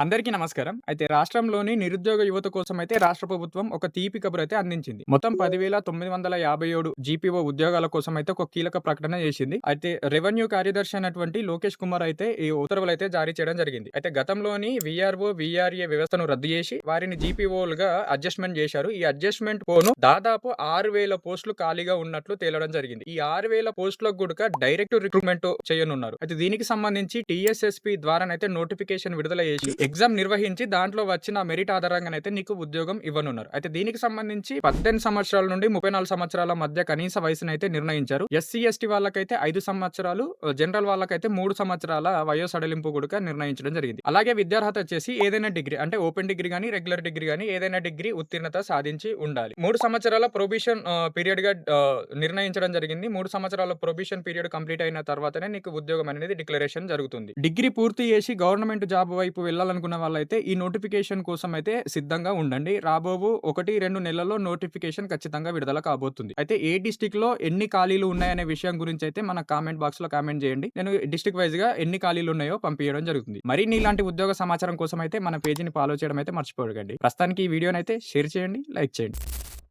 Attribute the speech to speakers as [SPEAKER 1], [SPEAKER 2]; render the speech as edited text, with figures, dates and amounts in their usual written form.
[SPEAKER 1] అందరికీ నమస్కారం. అయితే రాష్ట్రంలోని నిరుద్యోగ యువత కోసమైతే రాష్ట్ర ప్రభుత్వం ఒక తీపి కబురైతే అందించింది. మొత్తం 10,957 జీపీఓ ఉద్యోగాల కోసమైతే ఒక కీలక ప్రకటన చేసింది. అయితే రెవెన్యూ కార్యదర్శి అయినటువంటి లోకేష్ కుమార్ అయితే ఈ ఉత్తర్వులైతే జారీ చేయడం జరిగింది. అయితే గతంలోని వీఆర్ఓ, వీఆర్ఏ వ్యవస్థను రద్దు చేసి వారిని జీపీఓలుగా అడ్జస్ట్‌మెంట్ చేశారు. ఈ అడ్జస్ట్‌మెంట్ పోను దాదాపు 6,000 పోస్టులు ఖాళీగా ఉన్నట్లు తేలడం జరిగింది. ఈ 6,000 పోస్టులకు గూడక డైరెక్ట్ రిక్రూట్‌మెంట్ చేయనున్నారు. అయితే దీనికి సంబంధించి టీఎస్ఎస్‌పీ ద్వారానైతే నోటిఫికేషన్ విడుదల చేసి ఎగ్జామ్ నిర్వహించి దాంట్లో వచ్చిన మెరిట్ ఆధారంగానైతే నీకు ఉద్యోగం ఇవ్వనున్నారు. అయితే దీనికి సంబంధించి 18 సంవత్సరాల నుండి 34 సంవత్సరాల మధ్య కనీస వయసునైతే నిర్ణయించారు. ఎస్సీ, ఎస్టీ వాళ్ళకైతే 5 సంవత్సరాలు, జనరల్ వాళ్ళకైతే 3 సంవత్సరాల వయో సడలింపు కూడా నిర్ణయించడం జరిగింది. అలాగే విద్యార్హత వచ్చేసి ఏదైనా డిగ్రీ అంటే ఓపెన్ డిగ్రీ గానీ, రెగ్యులర్ డిగ్రీ గానీ ఏదైనా డిగ్రీ ఉత్తీర్ణత సాధించి ఉండాలి. 3 సంవత్సరాల ప్రొబేషన్ పీరియడ్ గా నిర్ణయించడం జరిగింది. 3 సంవత్సరాల ప్రొబేషన్ పీరియడ్ కంప్లీట్ అయిన తర్వాతనే నీకు ఉద్యోగం అనేది డిక్లరేషన్ జరుగుతుంది. డిగ్రీ పూర్తి చేసి గవర్నమెంట్ జాబ్ వైపు వెళ్ళాలనుకున్న వాళ్ళైతే ఈ నోటిఫికేషన్ కోసం అయితే సిద్ధంగా ఉండండి. రాబోవు 1-2 నెలల్లో నోటిఫికేషన్ ఖచ్చితంగా విడుదల కాబోతుంది. అయితే ఏ డిస్ట్రిక్ట్ లో ఎన్ని ఖాళీలు ఉన్నాయనే విషయం గురించి అయితే మన కామెంట్ బాక్స్ లో కామెంట్ చేయండి. నేను డిస్ట్రిక్ట్ వైజ్ గా ఎన్ని ఖాళీలు ఉన్నాయో పంపించడం జరుగుతుంది. మరిన్ని ఇలాంటి ఉద్యోగ సమాచారం కోసం అయితే మన పేజీని ఫాలో చేయడం అయితే మర్చిపోకండి. ప్రస్తుతానికి ఈ వీడియోని అయితే షేర్ చేయండి, లైక్ చేయండి.